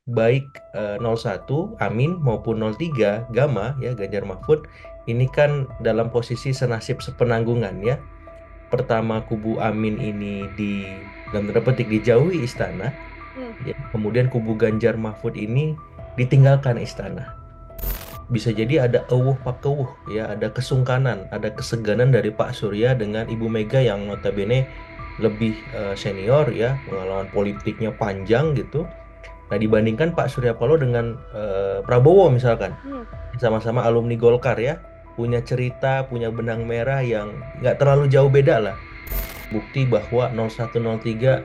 baik 01 Amin maupun 03 Gama ya Ganjar Mahfud ini kan dalam posisi senasib sepenanggungan ya. Pertama kubu Amin ini dalam tanda petik dijauhi istana, Hmm. ya. Kemudian kubu Ganjar Mahfud ini ditinggalkan istana. Bisa jadi ada euuh pakeuuh ya, ada kesungkanan, ada keseganan dari Pak Surya dengan Ibu Mega yang notabene lebih senior ya, pengalaman politiknya panjang gitu. Nah, dibandingkan Pak Surya Paloh dengan Prabowo misalkan, Hmm. sama-sama alumni Golkar ya, punya cerita, punya benang merah yang nggak terlalu jauh beda lah. Bukti bahwa 0103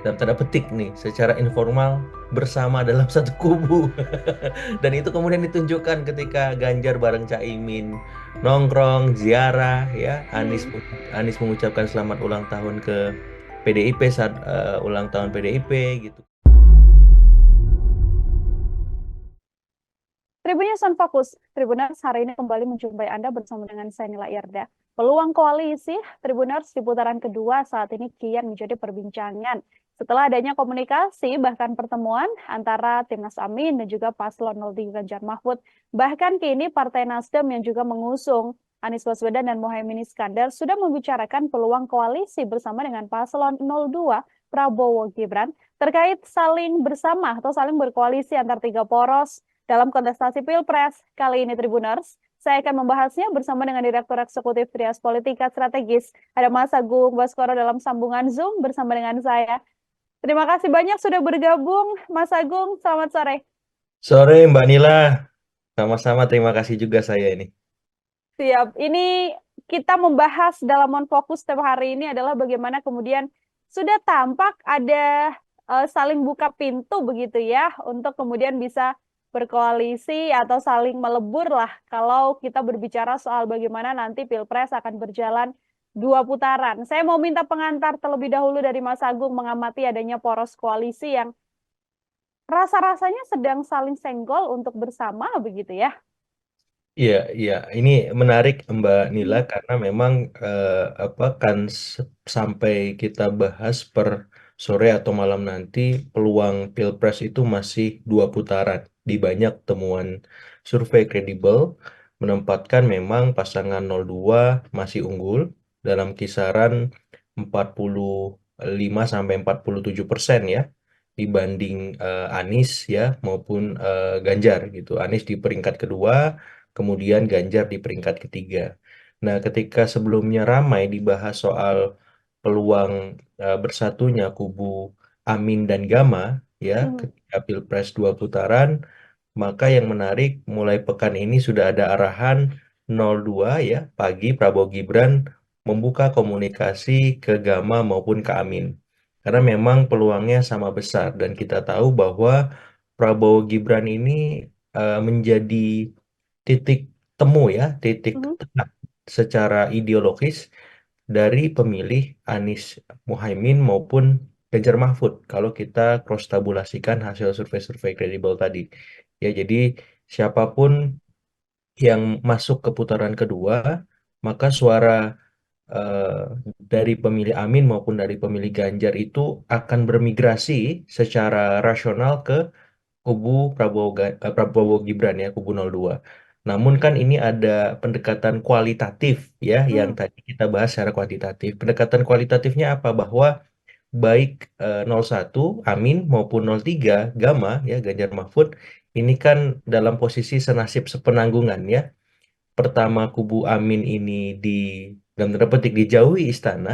dalam tanda petik nih secara informal bersama dalam satu kubu. Dan itu kemudian ditunjukkan ketika Ganjar bareng Caimin nongkrong, ziarah ya, Hmm. Anies mengucapkan selamat ulang tahun ke PDIP saat ulang tahun PDIP gitu. Tribunnews on Fokus. Tribuners hari ini kembali menjumpai Anda bersama dengan saya Nila Irda. Peluang koalisi Tribuners di putaran kedua saat ini kian menjadi perbincangan. Setelah adanya komunikasi bahkan pertemuan antara Timnas Amin dan juga Paslon 03 Ganjar Mahfud, bahkan kini Partai Nasdem yang juga mengusung Anies Baswedan dan Mohaimin Iskandar sudah membicarakan peluang koalisi bersama dengan Paslon 02 Prabowo Gibran terkait saling bersama atau saling berkoalisi antar tiga poros dalam kontestasi Pilpres kali ini Tribuners. Saya akan membahasnya bersama dengan Direktur Eksekutif Trias Politika Strategis. Ada Mas Agung Baskoro dalam sambungan Zoom bersama dengan saya. Terima kasih banyak sudah bergabung, Mas Agung. Selamat sore. Sore Mbak Nila, sama-sama terima kasih juga saya ini. Siap. Ini kita membahas dalam On Fokus tema hari ini adalah bagaimana kemudian sudah tampak ada saling buka pintu begitu ya untuk kemudian bisa berkoalisi atau saling melebur lah kalau kita berbicara soal bagaimana nanti Pilpres akan berjalan dua putaran. Saya mau minta pengantar terlebih dahulu dari Mas Agung mengamati adanya poros koalisi yang rasa-rasanya sedang saling senggol untuk bersama begitu ya. Iya, iya, ini menarik Mbak Nila Hmm. karena memang apa kan sampai kita bahas per sore atau malam nanti peluang Pilpres itu masih dua putaran. Di banyak temuan survei kredibel menempatkan memang pasangan 02 masih unggul dalam kisaran 45 sampai 47% ya dibanding Anies ya maupun Ganjar gitu. Anies di peringkat kedua, kemudian Ganjar di peringkat ketiga. Nah, ketika sebelumnya ramai dibahas soal peluang bersatunya kubu Amin dan Gama ya Hmm. ketika Pilpres dua putaran, maka yang menarik mulai pekan ini sudah ada arahan 02 ya pagi Prabowo Gibran membuka komunikasi ke Gama maupun ke Amin. Karena memang peluangnya sama besar dan kita tahu bahwa Prabowo Gibran ini menjadi titik temu ya, titik Hmm. tengah secara ideologis dari pemilih Anies Muhaimin maupun Ganjar Mahfud kalau kita cross tabulasikan hasil survei-survei kredibel tadi. Ya, jadi siapapun yang masuk ke putaran kedua, maka suara eh, dari pemilih Amin maupun dari pemilih Ganjar itu akan bermigrasi secara rasional ke kubu Prabowo Gibran ya, kubu 02. Namun kan ini ada pendekatan kualitatif ya yang Hmm. tadi kita bahas secara kuantitatif. Pendekatan kualitatifnya apa? Bahwa baik 01 Amin maupun 03 Gama ya Ganjar Mahfud ini kan dalam posisi senasib sepenanggungan ya. Pertama kubu Amin ini di dalam tanda petik dijauhi istana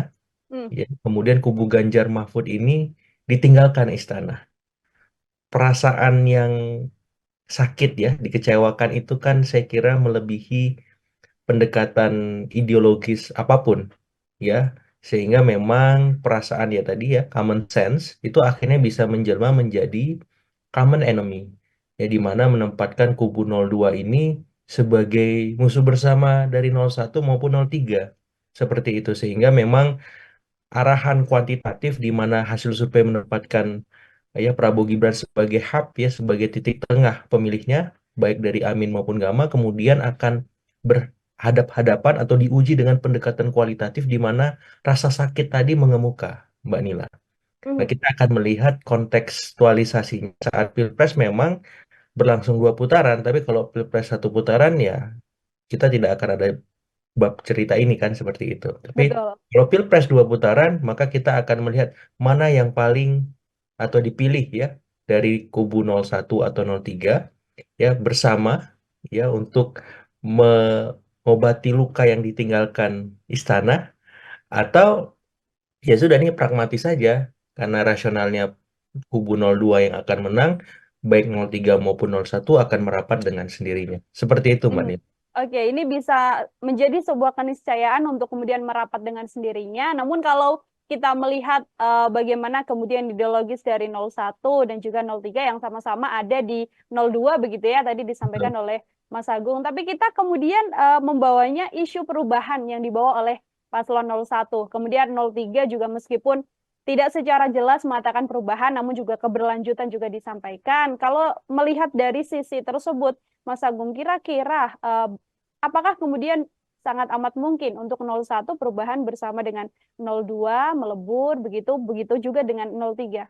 Hmm. ya. Kemudian kubu Ganjar Mahfud ini ditinggalkan istana. Perasaan yang sakit ya, dikecewakan itu kan saya kira melebihi pendekatan ideologis apapun ya. Sehingga memang perasaan ya tadi ya, common sense itu akhirnya bisa menjelma menjadi common enemy. Ya di mana menempatkan kubu 02 ini sebagai musuh bersama dari 01 maupun 03. Seperti itu sehingga memang arahan kuantitatif di mana hasil survei menempatkan ya Prabowo Gibran sebagai hub ya sebagai titik tengah pemilihnya baik dari Amin maupun Gama kemudian akan berhadap-hadapan atau diuji dengan pendekatan kualitatif di mana rasa sakit tadi mengemuka Mbak Nila. Nah, Mhm. kita akan melihat kontekstualisasinya saat Pilpres memang berlangsung 2 putaran, tapi kalau Pilpres 1 putaran ya kita tidak akan ada bab cerita ini kan seperti itu. Tapi Betul. kalau Pilpres 2 putaran, maka kita akan melihat mana yang paling atau dipilih ya dari kubu 01 atau 03 ya bersama ya untuk mengobati luka yang ditinggalkan istana, atau ya sudah nih pragmatis saja karena rasionalnya kubu 02 yang akan menang, baik 03 maupun 01 akan merapat dengan sendirinya. Seperti itu Mbak Mhm. Nil. Oke, ini bisa menjadi sebuah keniscayaan untuk kemudian merapat dengan sendirinya. Namun kalau kita melihat bagaimana kemudian ideologis dari 01 dan juga 03 yang sama-sama ada di 02 begitu ya, tadi disampaikan Betul. oleh Mas Agung. Tapi kita kemudian membawanya isu perubahan yang dibawa oleh paslon 01. Kemudian 03 juga meskipun tidak secara jelas mengatakan perubahan, namun juga keberlanjutan juga disampaikan. Kalau melihat dari sisi tersebut, Mas Agung, kira-kira apakah kemudian sangat amat mungkin untuk 01 perubahan bersama dengan 02 melebur begitu, begitu juga dengan 03?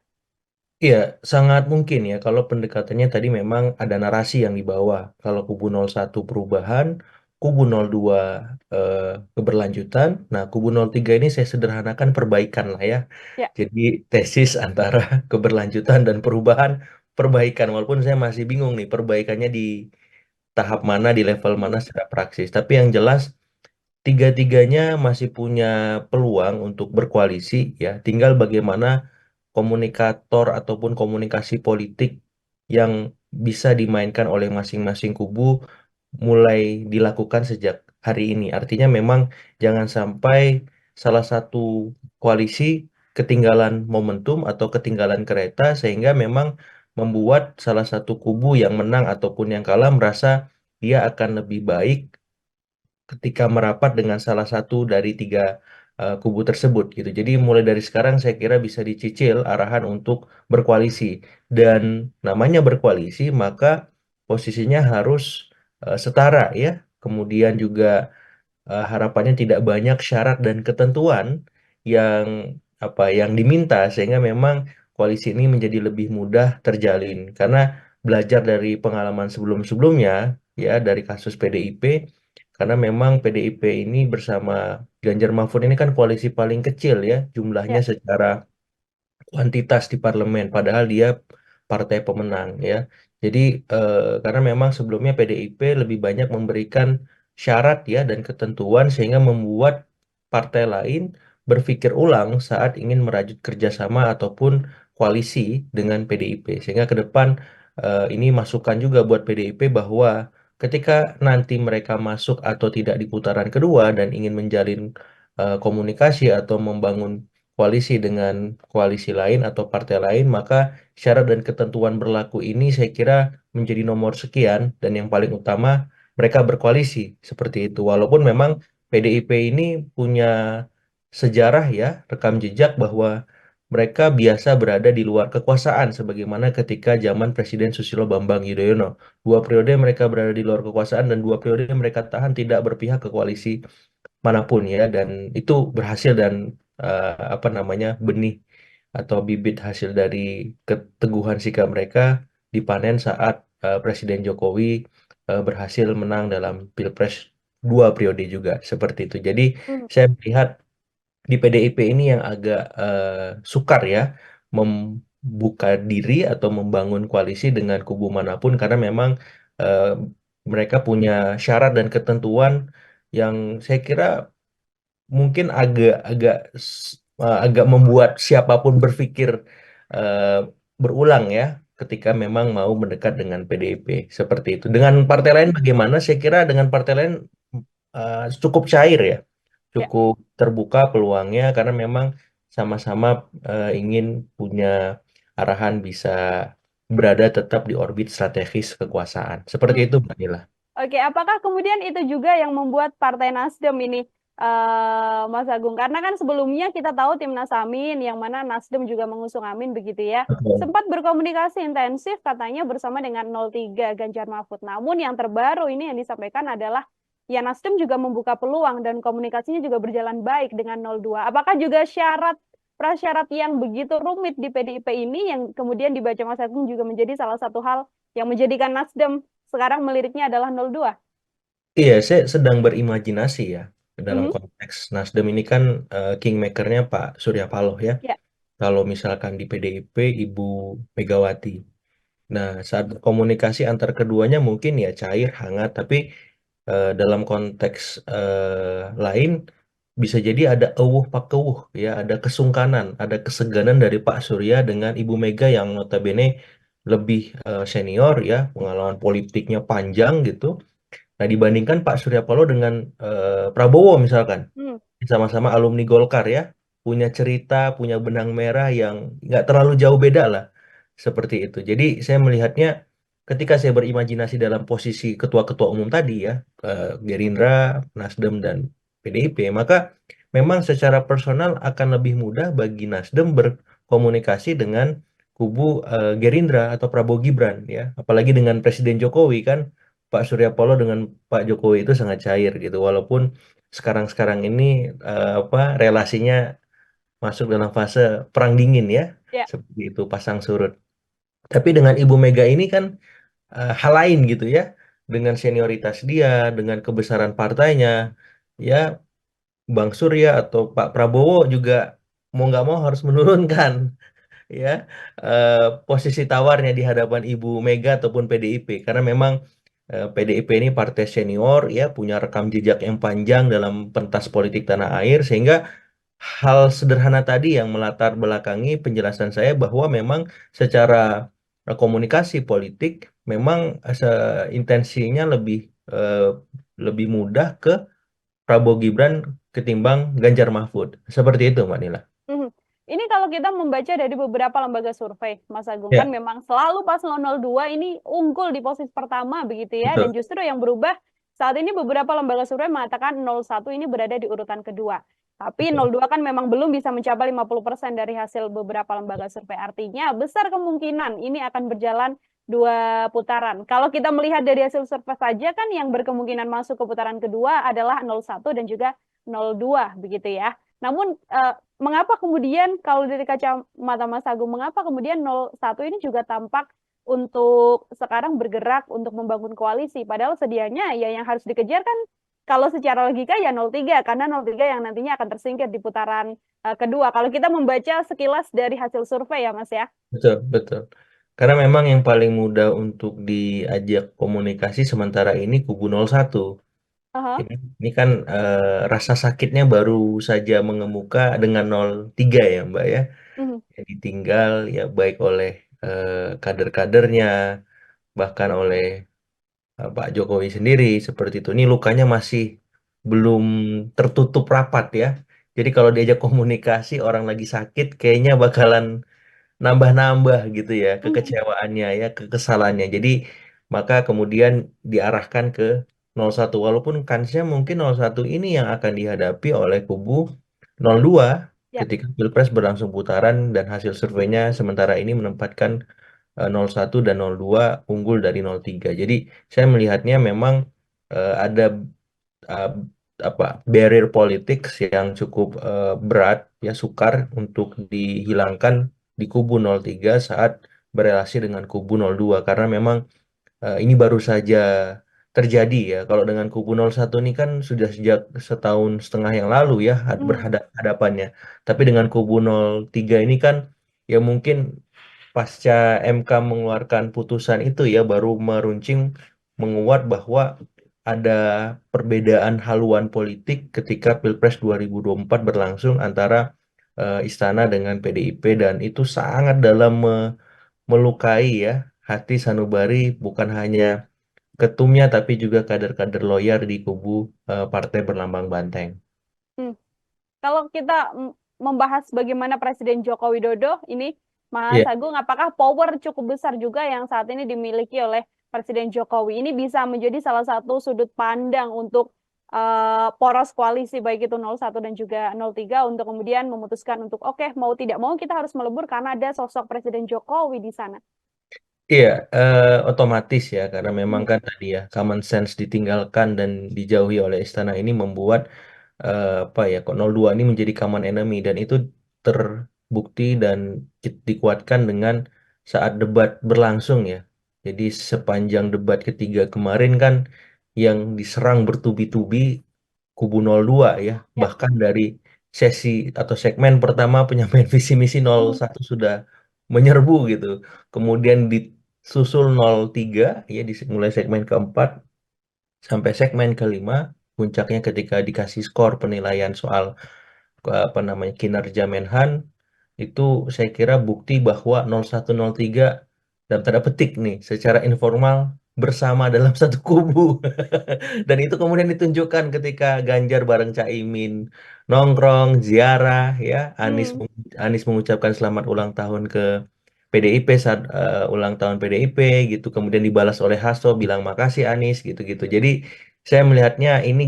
Iya, sangat mungkin ya kalau pendekatannya tadi memang ada narasi yang dibawa. Kalau kubu 01 perubahan, kubu 02 eh, keberlanjutan. Nah, kubu 03 ini saya sederhanakan perbaikan lah ya. Ya. Jadi tesis antara keberlanjutan dan perubahan, perbaikan. Walaupun saya masih bingung nih perbaikannya di tahap mana, di level mana Mhm. secara praksis. Tapi yang jelas tiga-tiganya masih punya peluang untuk berkoalisi ya. Tinggal bagaimana komunikator ataupun komunikasi politik yang bisa dimainkan oleh masing-masing kubu mulai dilakukan sejak hari ini. Artinya memang jangan sampai salah satu koalisi ketinggalan momentum atau ketinggalan kereta sehingga memang membuat salah satu kubu yang menang ataupun yang kalah merasa dia akan lebih baik ketika merapat dengan salah satu dari tiga kubu tersebut gitu. Jadi mulai dari sekarang saya kira bisa dicicil arahan untuk berkoalisi, dan namanya berkoalisi maka posisinya harus setara ya. Kemudian juga harapannya tidak banyak syarat dan ketentuan yang yang diminta sehingga memang koalisi ini menjadi lebih mudah terjalin karena belajar dari pengalaman sebelum-sebelumnya ya dari kasus PDIP, karena memang PDIP ini bersama Ganjar Mahfud ini kan koalisi paling kecil ya jumlahnya Ya. secara kuantitas di parlemen, padahal dia partai pemenang ya. Jadi karena memang sebelumnya PDIP lebih banyak memberikan syarat ya dan ketentuan sehingga membuat partai lain berpikir ulang saat ingin merajut kerjasama ataupun koalisi dengan PDIP. Sehingga ke depan ini masukan juga buat PDIP bahwa ketika nanti mereka masuk atau tidak di putaran kedua dan ingin menjalin komunikasi atau membangun koalisi dengan koalisi lain atau partai lain, maka syarat dan ketentuan berlaku ini saya kira menjadi nomor sekian dan yang paling utama mereka berkoalisi seperti itu. Walaupun memang PDIP ini punya sejarah ya, rekam jejak bahwa mereka biasa berada di luar kekuasaan sebagaimana ketika zaman Presiden Susilo Bambang Yudhoyono. 2 periode mereka berada di luar kekuasaan dan 2 periode mereka tahan tidak berpihak ke koalisi manapun ya, dan itu berhasil, dan benih atau bibit hasil dari keteguhan sikap mereka dipanen saat Presiden Jokowi berhasil menang dalam Pilpres 2 periode juga seperti itu. Jadi Mhm. saya melihat di PDIP ini yang agak sukar ya membuka diri atau membangun koalisi dengan kubu manapun karena memang eh, mereka punya syarat dan ketentuan yang saya kira mungkin agak membuat siapapun berpikir eh, berulang ya ketika memang mau mendekat dengan PDIP seperti itu. Dengan partai lain bagaimana? Saya kira dengan partai lain cukup cair ya, Ya. cukup terbuka peluangnya karena memang sama-sama ingin punya arahan bisa berada tetap di orbit strategis kekuasaan. Seperti Mhm. itu, Mbak Nila. Oke, apakah kemudian itu juga yang membuat Partai Nasdem ini, Mas Agung? Karena kan sebelumnya kita tahu Timnas Amin, yang mana Nasdem juga mengusung Amin begitu ya. Betul. Sempat berkomunikasi intensif katanya bersama dengan 03 Ganjar Mahfud. Namun yang terbaru ini yang disampaikan adalah ya Nasdem juga membuka peluang dan komunikasinya juga berjalan baik dengan 02. Apakah juga syarat prasyarat yang begitu rumit di PDIP ini yang kemudian dibaca Mas Agung juga menjadi salah satu hal yang menjadikan Nasdem sekarang meliriknya adalah 02. Iya, saya sedang berimajinasi ya dalam Mhm. konteks Nasdem ini kan kingmakernya Pak Surya Paloh ya. Ya. Kalau misalkan di PDIP Ibu Megawati. Nah, saat komunikasi antar keduanya mungkin ya cair, hangat, tapi dalam konteks lain bisa jadi ada euuh pakeuuh ya, ada kesungkanan, ada keseganan dari Pak Surya dengan Ibu Mega yang notabene lebih senior ya, pengalaman politiknya panjang gitu. Nah, dibandingkan Pak Surya Paloh dengan Prabowo misalkan, Hmm. sama-sama alumni Golkar ya, punya cerita, punya benang merah yang nggak terlalu jauh beda lah, seperti itu. Jadi saya melihatnya ketika saya berimajinasi dalam posisi ketua-ketua umum tadi ya, Gerindra, Nasdem, dan PDIP, maka memang secara personal akan lebih mudah bagi Nasdem berkomunikasi dengan kubu Gerindra atau Prabowo Gibran ya, apalagi dengan Presiden Jokowi kan. Pak Surya Paloh dengan Pak Jokowi itu sangat cair gitu. Walaupun sekarang-sekarang ini apa relasinya masuk dalam fase perang dingin ya, Ya. seperti itu pasang surut. Tapi dengan Ibu Mega ini kan hal lain gitu ya, dengan senioritas dia, dengan kebesaran partainya, ya Bang Surya atau Pak Prabowo juga mau nggak mau harus menurunkan ya eh, posisi tawarnya di hadapan Ibu Mega ataupun PDIP karena memang PDIP ini partai senior ya punya rekam jejak yang panjang dalam pentas politik tanah air sehingga hal sederhana tadi yang melatar belakangi penjelasan saya bahwa memang secara komunikasi politik memang intensinya eh, lebih mudah ke Prabowo Gibran ketimbang Ganjar Mahfud seperti itu Mbak Nila. Mhm. Ini kalau kita membaca dari beberapa lembaga survei, Mas Agung, kan Ya, memang selalu paslon 02 ini unggul di posisi pertama begitu ya, dan betul. justru yang berubah saat ini beberapa lembaga survei mengatakan 01 ini berada di urutan kedua. Tapi Betul. 02 kan memang belum bisa mencapai 50% dari hasil beberapa lembaga survei. Artinya besar kemungkinan ini akan berjalan dua putaran. Kalau kita melihat dari hasil survei saja kan yang berkemungkinan masuk ke putaran kedua adalah 01 dan juga 02 begitu ya. Namun mengapa kemudian kalau dari kacamata Mas Agung, mengapa kemudian 01 ini juga tampak untuk sekarang bergerak untuk membangun koalisi? Padahal sedianya ya yang harus dikejar kan kalau secara logika ya 03, karena 03 yang nantinya akan tersingkir di putaran kedua. Kalau kita membaca sekilas dari hasil survei ya Mas ya. Betul, betul. Karena memang yang paling mudah untuk diajak komunikasi sementara ini kubu 01. Aha. Ini kan rasa sakitnya baru saja mengemuka dengan 03 ya Mbak ya. Mhm. Yang ditinggal ya baik oleh kader-kadernya, bahkan oleh Pak Jokowi sendiri seperti itu. Ini lukanya masih belum tertutup rapat ya. Jadi kalau diajak komunikasi orang lagi sakit kayaknya bakalan nambah-nambah gitu ya Mhm. kekecewaannya ya kekesalannya jadi maka kemudian diarahkan ke 01 walaupun kansnya mungkin 01 ini yang akan dihadapi oleh kubu 02 Ya. ketika Pilpres berlangsung putaran dan hasil surveinya sementara ini menempatkan 01 dan 02 unggul dari 03 jadi saya melihatnya memang ada uh, apa barrier politik yang cukup berat ya sukar untuk dihilangkan di kubu 03 saat berelasi dengan kubu 02 karena memang ini baru saja terjadi ya. Kalau dengan kubu 01 ini kan sudah sejak setahun setengah yang lalu ya Mhm. berhadapannya. Tapi dengan kubu 03 ini kan ya mungkin pasca MK mengeluarkan putusan itu ya baru meruncing menguat bahwa ada perbedaan haluan politik ketika Pilpres 2024 berlangsung antara Istana dengan PDIP dan itu sangat dalam melukai ya hati sanubari bukan hanya ketumnya tapi juga kader-kader loyal di kubu Partai Berlambang Banteng. Hmm. Kalau kita membahas bagaimana Presiden Joko Widodo ini, Mas Iya. Agung, apakah power cukup besar juga yang saat ini dimiliki oleh Presiden Jokowi ini bisa menjadi salah satu sudut pandang untuk poros koalisi baik itu 01 dan juga 03 untuk kemudian memutuskan untuk oke mau tidak mau kita harus melebur karena ada sosok Presiden Jokowi di sana. Iya, otomatis ya karena memang Hmm. kan tadi ya common sense ditinggalkan dan dijauhi oleh istana ini membuat apa ya kok 02 ini menjadi common enemy dan itu terbukti dan dikuatkan dengan saat debat berlangsung ya. Jadi sepanjang debat ketiga kemarin kan yang diserang bertubi-tubi kubu 02 ya. Ya. Bahkan dari sesi atau segmen pertama penyampaian visi misi Hmm. 01 sudah menyerbu gitu. Kemudian disusul 03 ya, mulai segmen keempat sampai segmen kelima, puncaknya ketika dikasih skor penilaian soal apa namanya kinerja Menhan, itu saya kira bukti bahwa 0103 dalam tanda petik nih secara informal bersama dalam satu kubu. Dan itu kemudian ditunjukkan ketika Ganjar bareng Caimin nongkrong ziarah ya, Hmm. Anies mengucapkan selamat ulang tahun ke PDIP saat ulang tahun PDIP gitu, kemudian dibalas oleh Hasto bilang makasih Anies gitu-gitu. Jadi saya melihatnya ini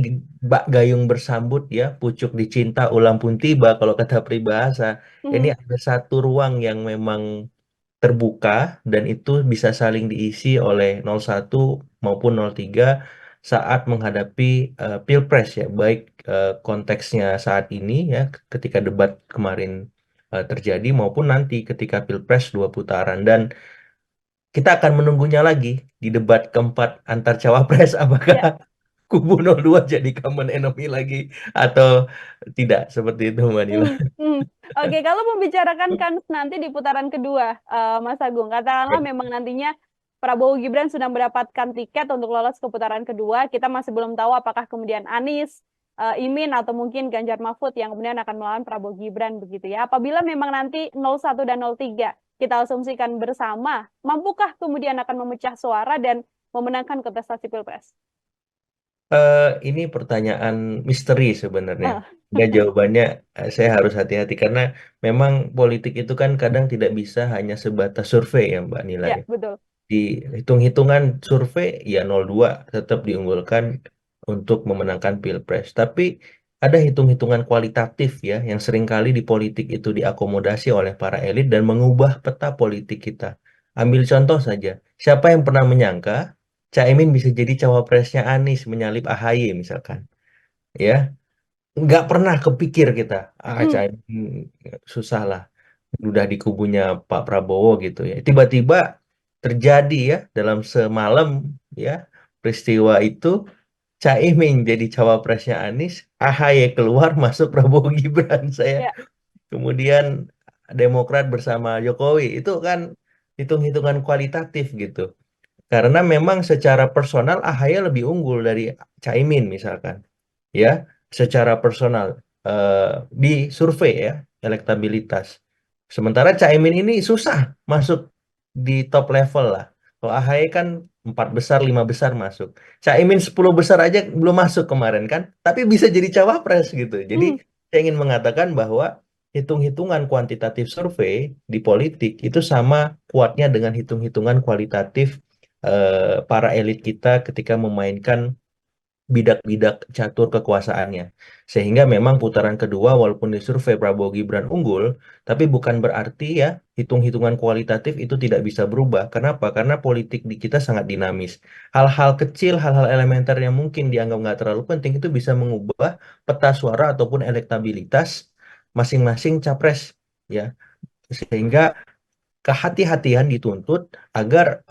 bak gayung bersambut ya, pucuk dicinta ulang pun tiba kalau kata peribahasa. Ini Hmm. ada satu ruang yang memang terbuka dan itu bisa saling diisi oleh 01 maupun 03 saat menghadapi Pilpres ya, baik konteksnya saat ini ya ketika debat kemarin terjadi maupun nanti ketika Pilpres 2 putaran, dan kita akan menunggunya lagi di debat keempat antar cawapres apakah Ya. kubu 02 jadi common enemy lagi atau tidak, seperti itu Mbak Nila. Hmm. Hmm. Oke, kalau membicarakan kan nanti di putaran kedua, Mas Agung, katakanlah Ya. memang nantinya Prabowo Gibran sudah mendapatkan tiket untuk lolos ke putaran kedua, kita masih belum tahu apakah kemudian Anies, Imin, atau mungkin Ganjar Mahfud yang kemudian akan melawan Prabowo Gibran begitu ya. Apabila memang nanti 01 dan 03 kita asumsikan bersama, mampukah kemudian akan memecah suara dan memenangkan kontestasi Pilpres? Ini pertanyaan misteri sebenarnya. Ah, Dan jawabannya saya harus hati-hati karena memang politik itu kan kadang tidak bisa hanya sebatas survei ya Mbak Nila ya, ya. betul. Di hitung-hitungan survei ya 02 tetap diunggulkan untuk memenangkan Pilpres. Tapi ada hitung-hitungan kualitatif ya yang seringkali di politik itu diakomodasi oleh para elit dan mengubah peta politik kita. Ambil contoh saja, siapa yang pernah menyangka Caimin bisa jadi cawapresnya Anies menyalip AHY misalkan, ya nggak pernah kepikir kita, Hmm. Caimin susah lah, udah di kubunya Pak Prabowo gitu ya. Tiba-tiba terjadi ya dalam semalam ya peristiwa itu, Caimin jadi cawapresnya Anies, AHY keluar masuk Prabowo Gibran. Saya Ya. kemudian Demokrat bersama Jokowi itu kan hitung-hitungan kualitatif gitu. Karena memang secara personal AHY lebih unggul dari Caimin misalkan. Ya, secara personal eh, di survei ya, elektabilitas. Sementara Caimin ini susah masuk di top level lah. Kalau AHY kan 4 besar, 5 besar masuk. Caimin 10 besar aja belum masuk kemarin kan, tapi bisa jadi cawapres gitu. Jadi Hmm. saya ingin mengatakan bahwa hitung-hitungan kuantitatif survei di politik itu sama kuatnya dengan hitung-hitungan kualitatif para elit kita ketika memainkan bidak-bidak catur kekuasaannya. Sehingga memang putaran kedua walaupun di survei Prabowo Gibran unggul, tapi bukan berarti ya hitung-hitungan kualitatif itu tidak bisa berubah. Kenapa? Karena politik di kita sangat dinamis. Hal-hal kecil, hal-hal elementer yang mungkin dianggap nggak terlalu penting itu bisa mengubah peta suara ataupun elektabilitas masing-masing capres. Ya, sehingga kehati-hatian dituntut agar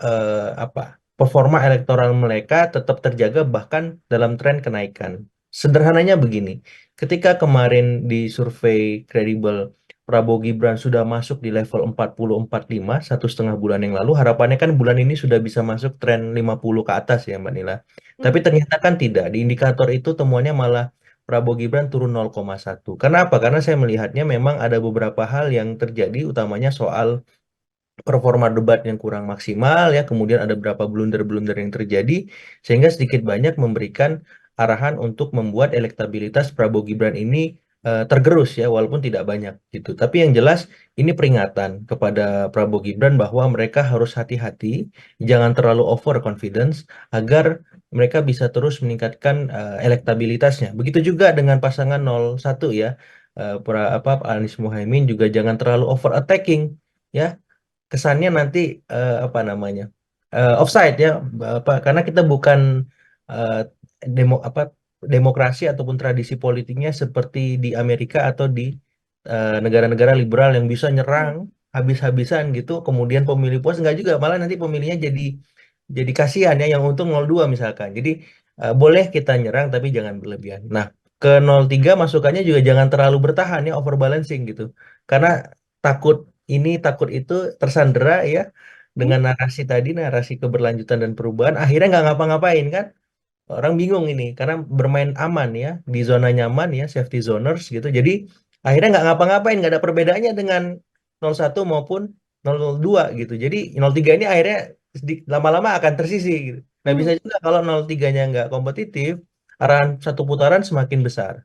apa performa elektoral mereka tetap terjaga bahkan dalam tren kenaikan. Sederhananya begini, ketika kemarin di survei kredibel Prabowo Gibran sudah masuk di level 40-45 1,5 bulan yang lalu, harapannya kan bulan ini sudah bisa masuk tren 50 ke atas ya Mbak Nila. Tapi Hmm. ternyata kan tidak, di indikator itu temuannya malah Prabowo Gibran turun 0,1. Kenapa? Karena saya melihatnya memang ada beberapa hal yang terjadi, utamanya soal performa debat yang kurang maksimal ya, kemudian ada beberapa blunder-blunder yang terjadi sehingga sedikit banyak memberikan arahan untuk membuat elektabilitas Prabowo Gibran ini tergerus ya walaupun tidak banyak gitu. Tapi yang jelas ini peringatan kepada Prabowo Gibran bahwa mereka harus hati-hati, jangan terlalu over confidence agar mereka bisa terus meningkatkan elektabilitasnya. Begitu juga dengan pasangan 01 ya. Anies Mohaimin juga jangan terlalu over attacking ya, kesannya nanti apa namanya offside ya, apa karena kita bukan eh, demo apa demokrasi ataupun tradisi politiknya seperti di Amerika atau di negara-negara liberal yang bisa Hmm. nyerang habis-habisan gitu, kemudian pemilih puas nggak juga, malah nanti pemilihnya jadi kasihan ya, yang untung 02 misalkan. Jadi boleh kita nyerang tapi jangan berlebihan. Nah, ke 03 masukannya juga jangan terlalu bertahan ya, overbalancing gitu. Karena takut ini takut itu tersandera ya Hmm. dengan narasi tadi, narasi keberlanjutan dan perubahan, akhirnya nggak ngapa-ngapain kan. Orang bingung ini karena bermain aman ya, di zona nyaman ya, safety zoners gitu. Jadi akhirnya nggak ngapa-ngapain, nggak ada perbedaannya dengan 01 maupun 002 gitu. Jadi 03 ini akhirnya lama-lama akan tersisi gitu. Nah, Hmm. bisa juga kalau 03-nya nggak kompetitif, arahan satu putaran semakin besar.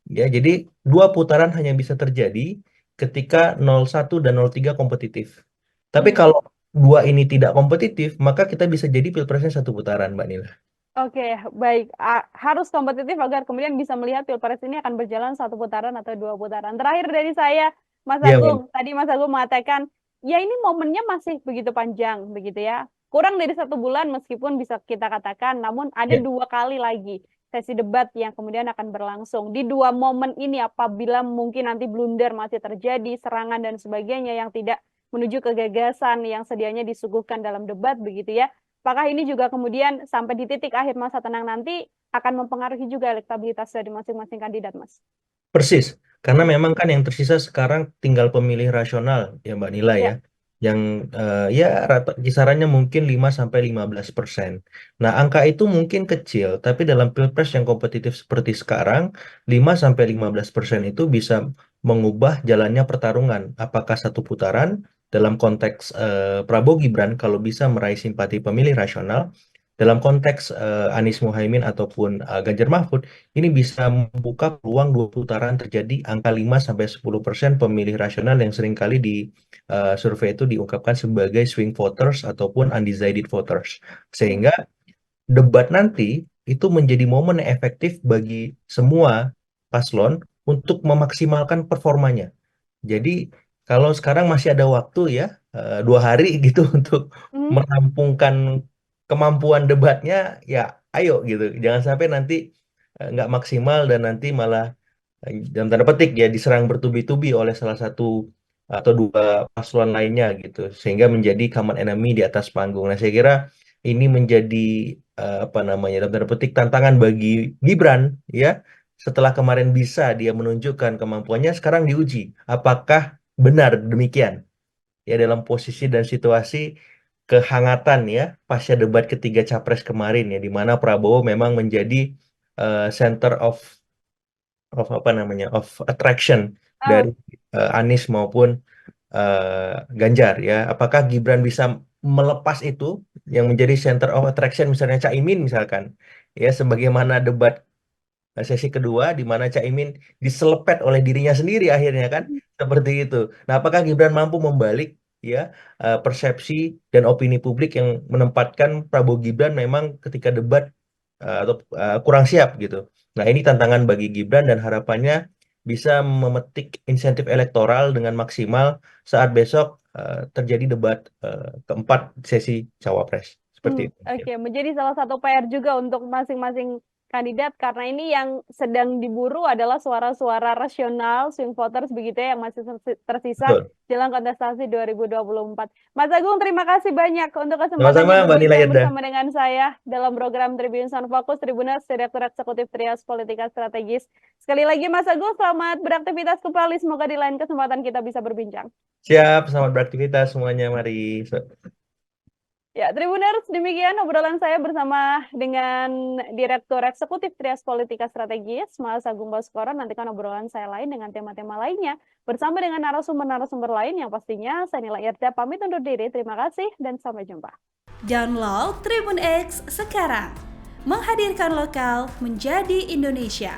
Ya, jadi dua putaran hanya bisa terjadi ketika 01 dan 03 kompetitif. Tapi Hmm. kalau dua ini tidak kompetitif, maka kita bisa jadi pilpresnya satu putaran, Mbak Nila. Oke, baik. Harus kompetitif agar kemudian bisa melihat Pilpres ini akan berjalan satu putaran atau dua putaran. Terakhir dari saya, Mas Iya, Mbak. Agung. Tadi Mas Agung mengatakan, ya ini momennya masih begitu panjang, begitu ya. Kurang dari 1 bulan meskipun bisa kita katakan, namun ada Ya. 2 kali lagi sesi debat yang kemudian akan berlangsung. Di 2 momen ini apabila mungkin nanti blunder masih terjadi, serangan dan sebagainya yang tidak menuju ke gagasan yang sedianya disuguhkan dalam debat, begitu ya. Apakah ini juga kemudian sampai di titik akhir masa tenang nanti akan mempengaruhi juga elektabilitas dari masing-masing kandidat, Mas? Persis, karena memang kan yang tersisa sekarang tinggal pemilih rasional ya Mbak Nila ya, Ya. yang ya rata kisarannya mungkin 5-15%. Nah, angka itu mungkin kecil, tapi dalam pilpres yang kompetitif seperti sekarang, 5-15% itu bisa mengubah jalannya pertarungan. Apakah satu putaran dalam konteks Prabowo Gibran kalau bisa meraih simpati pemilih rasional, dalam konteks Anies Muhaimin ataupun Ganjar Mahfud, ini bisa membuka peluang dua putaran terjadi angka 5-10% pemilih rasional yang seringkali di survei itu diungkapkan sebagai swing voters ataupun undecided voters. Hmm. Sehingga debat nanti itu menjadi momen yang efektif bagi semua paslon untuk memaksimalkan performanya. Jadi kalau sekarang masih ada waktu ya, 2 hari gitu untuk Hmm. merampungkan kemampuan debatnya, ya ayo gitu. Jangan sampai nanti nggak maksimal dan nanti malah dalam tanda petik ya diserang bertubi-tubi oleh salah satu atau dua paslon lainnya gitu, sehingga menjadi common enemy di atas panggung. Nah, saya kira ini menjadi apa namanya, dalam tanda petik tantangan bagi Gibran ya. Setelah kemarin bisa dia menunjukkan kemampuannya, sekarang diuji apakah benar demikian ya dalam posisi dan situasi kehangatan ya pasca debat ketiga capres kemarin ya, di mana Prabowo memang menjadi center of apa namanya, of attraction Oh. dari Anies maupun Ganjar ya. Apakah Gibran bisa melepas itu yang menjadi center of attraction, misalnya Caimin misalkan ya, sebagaimana debat sesi kedua di mana Caimin diselepet oleh dirinya sendiri akhirnya kan, seperti itu. Nah, apakah Gibran mampu membalik ya persepsi dan opini publik yang menempatkan Prabowo Gibran memang ketika debat atau kurang siap gitu. Nah, ini tantangan bagi Gibran dan harapannya bisa memetik insentif elektoral dengan maksimal saat besok terjadi debat keempat sesi cawapres. Seperti itu. Oke, menjadi salah satu PR juga untuk masing-masing kandidat karena ini yang sedang diburu adalah suara-suara rasional swing voters begitu ya yang masih tersisa Betul. jelang kontestasi 2024. Mas Agung, terima kasih banyak untuk Sama-sama kesempatannya Mbak Nila berbincang Yerda. bersama dengan saya dalam program Tribun Sound Focus Tribuners Direktur Eksekutif Trias Politika Strategis. Sekali lagi Mas Agung, selamat beraktivitas kembali. Semoga di lain kesempatan kita bisa berbincang. Siap, selamat beraktivitas semuanya. Mari. Ya, Tribuners, demikian obrolan saya bersama dengan Direktur Eksekutif Trias Politika Strategis, Mas Agung Baskoro. Nantikan obrolan saya lain dengan tema-tema lainnya bersama dengan narasumber-narasumber lain yang pastinya saya Nila Irda pamit undur diri. Terima kasih dan sampai jumpa. Download Tribun X sekarang. Menghadirkan lokal menjadi Indonesia.